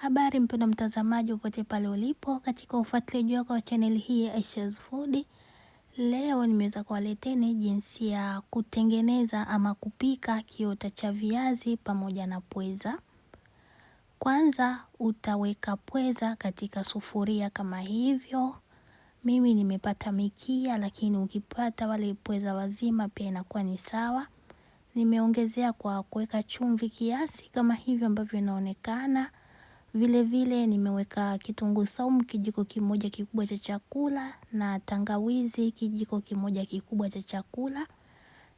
Habari mpendwa mtazamaji popote pale ulipo katika ufuatiliaji wako wa channel hii ya Aisha's Food. Leo nimeweza kuwaleteni jinsi ya kutengeneza ama kupika kiota cha viazi pamoja na pweza. Kwanza utaweka pweza katika sufuria kama hivyo. Mimi nimepata mikia, lakini ukipata wale pweza wazima pia inakuwa ni sawa. Nimeongezea kwa kuweka chumvi kiasi kama hivyo ambavyo inaonekana. Vile vile nimeweka kitunguu saumu kijiko kimoja kikubwa cha chakula na tangawizi kijiko kimoja kikubwa cha chakula.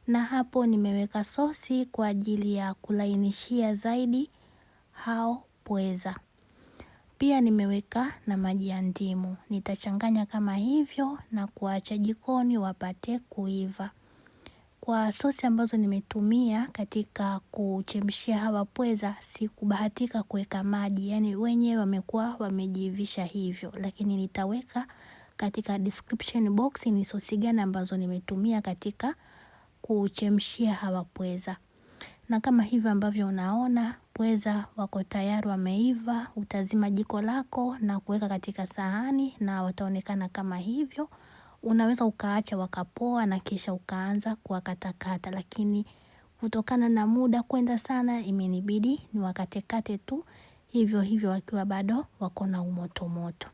Na hapo nimeweka sosi kwa ajili ya kulainishia zaidi hao pweza. Pia nimeweka na maji ya ndimu. Nitachanganya kama hivyo na kuacha jikoni wapate kuiva. Kwa sosi ambazo nimetumia katika kuchemshia hawa pweza sikubahatika kuweka maji, yani wenyewe wamekuwa wamejiivisha hivyo, lakini nitaweka katika description box ni sosi gani ambazo nimetumia katika kuchemshia hawa pweza. Na kama hivyo ambavyo unaona pweza wako tayari wameiva, utazima jiko lako na kuweka katika sahani na wataonekana kama hivyo. Unaweza ukaacha wakapoa na kisha ukaanza kuwakatakata, lakini kutokana na muda kwenda sana imenibidi ni wakatekate tu hivyo hivyo wakiwa bado wako na umoto moto.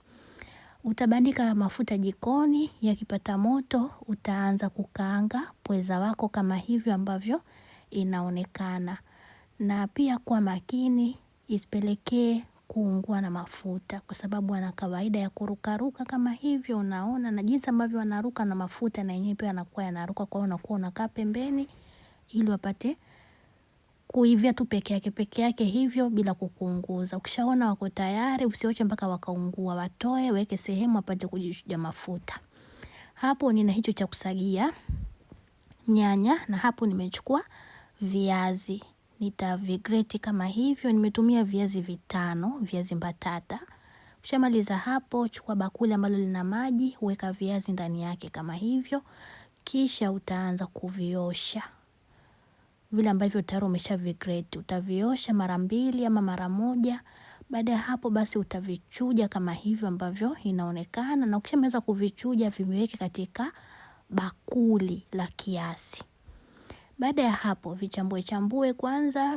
Utabandika mafuta jikoni, yakipata moto utaanza kukaanga pweza wako kama hivyo ambavyo inaonekana. Na pia kwa makini isipelekee kuungua na mafuta, kwa sababu wana kawaida ya kurukaruka kama hivyo unaona, na jinsi ambavyo wanaruka na mafuta na yenyewe pia yanakuwa yanaruka, kwa hiyo unakuwa unakaa pembeni ili wapate kuivia tu peke yake hivyo bila kukuunguza. Ukishaona wako tayari usiwache mpaka wakaungua, watoe weke sehemu wapate kujichuja mafuta. Hapo nina hicho cha kusagia nyanya na hapo nimechukua viazi. Nitavigrate kama hivyo, nimetumia viazi vitano, viazi mbatata. Ukishamaliza hapo, chukua bakuli ambalo lina maji, weka viazi ndani yake kama hivyo. Kisha utaanza kuviosha. Vile ambavyo tayari umeshavigrate, utaviosha mara 2 ama mara 1. Baada ya hapo basi utavichuja kama hivyo ambavyo inaonekana, na ukishamaliza kuvichuja viweke katika bakuli la kiasi. Baada ya hapo vichambue kwanza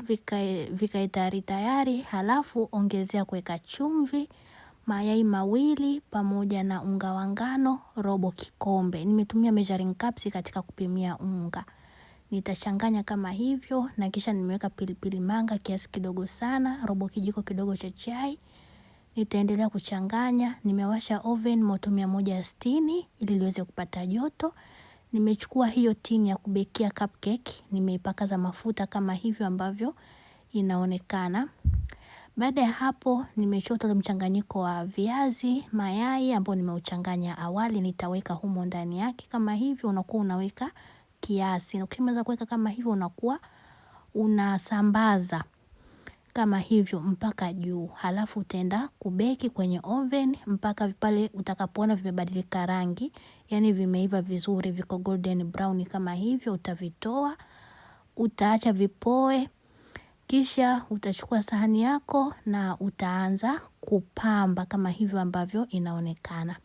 vikae tayari, halafu ongezea kuweka chumvi, mayai 2 pamoja na unga wa ngano robo kikombe. Nimetumia measuring cups katika kupimia unga. Nitachanganya kama hivyo na kisha nimeweka pilipili manga kiasi kidogo sana, robo kijiko kidogo cha chai. Nitaendelea kuchanganya. Nimewasha oven moto 160 ili liweze kupata joto. Nimechukua hiyo tini ya kubekia cupcake, nimeipakaza mafuta kama hivyo ambavyo inaonekana. Baada ya hapo nimechota mchanganyiko wa viazi, mayai ambao nimeuchanganya awali, nitaweka humo ndani yake kama hivyo. Unakuwa unaweka kiasi, na ukimaliza kuweka kama hivyo unakuwa unasambaza kama hivyo mpaka juu. Halafu utaenda kubeki kwenye oven mpaka pale utakapoona vimebadilika rangi, yani vimeiva vizuri, viko golden brown kama hivyo. Utavitoa, utaacha vipoe, kisha utachukua sahani yako na utaanza kupamba kama hivyo ambavyo inaonekana.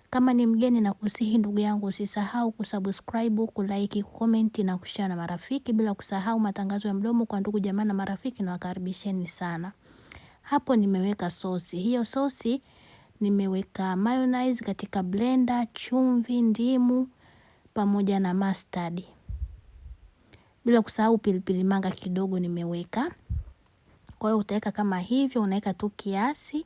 Kama ni mgeni na kusihi ndugu yangu, usisahau kusubscribe, kulike, kucomment na kushare na marafiki, bila kusahau matangazo ya mdomo kwa ndugu jamaa na marafiki, na wakaribisheni sana. Hapo nimeweka sosi. Hiyo sosi nimeweka mayonnaise katika blender, chumvi, ndimu pamoja na mustard. Bila kusahau pilipili manga kidogo nimeweka. Kwa hiyo utaweka kama hivyo, unaweka tu kiasi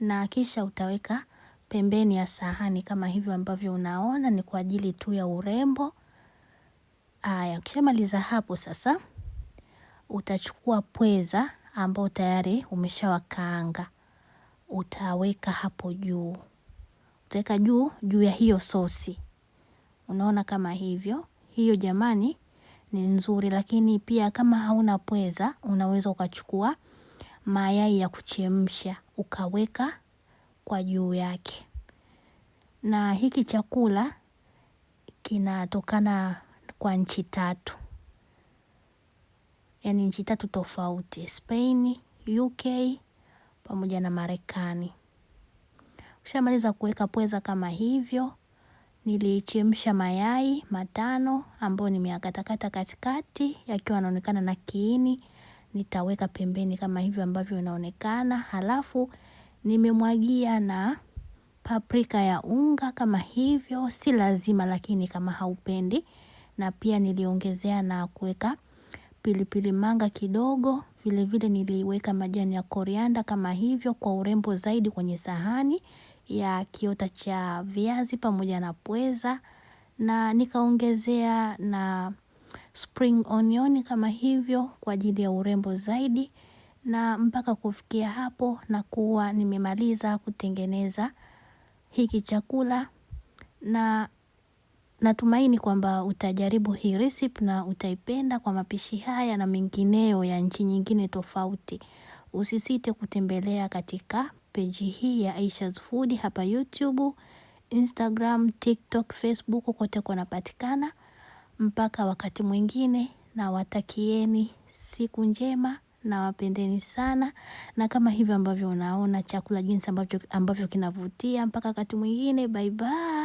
na kisha utaweka pembeni ya sahani kama hivyo ambavyo unaona, ni kwa ajili tu ya urembo. Aya, ukishamaliza hapo sasa utachukua pweza ambao tayari umeshawakaanga. Utaweka hapo juu. Utaweka juu ya hiyo sosi. Unaona kama hivyo. Hiyo jamani ni nzuri, lakini pia kama hauna pweza unaweza ukachukua mayai ya kuchemsha ukaweka kwa juu yake. Na hiki chakula kinatokana kwa nchi 3. Yani nchi 3 tofauti: Spain, UK pamoja na Marekani. Ukishamaliza kuweka pweza kama hivyo, nilichemsha mayai 5 ambayo nimeyakatakata katikati yakiwa yanaonekana na kiini. Nitaweka pembeni kama hivyo ambavyo inaonekana. Halafu nimemwagia na paprika ya unga kama hivyo, si lazima lakini kama haupendi. Na pia niliongezea na kuweka pilipili manga kidogo. Vile vile niliweka majani ya korianda kama hivyo kwa urembo zaidi kwenye sahani ya kiota cha viazi pamoja na pweza, na nikaongezea na spring onion kama hivyo kwa ajili ya urembo zaidi. Na mpaka kufikia hapo na kuwa nimemaliza kutengeneza hiki chakula, na natumaini kwamba utajaribu hii recipe na utaipenda kwa mapishi haya na mengineyo ya nchi nyingine tofauti. Usisite kutembelea katika page hii ya Aisha's Food hapa YouTube, Instagram, TikTok, Facebook, kote kunapatikana. Mpaka wakati mwingine, na watakieni siku njema na wapendeni sana. Na kama hivyo ambavyo unaona chakula jinsi ambavyo kinavutia. Mpaka wakati mwingine, bye bye.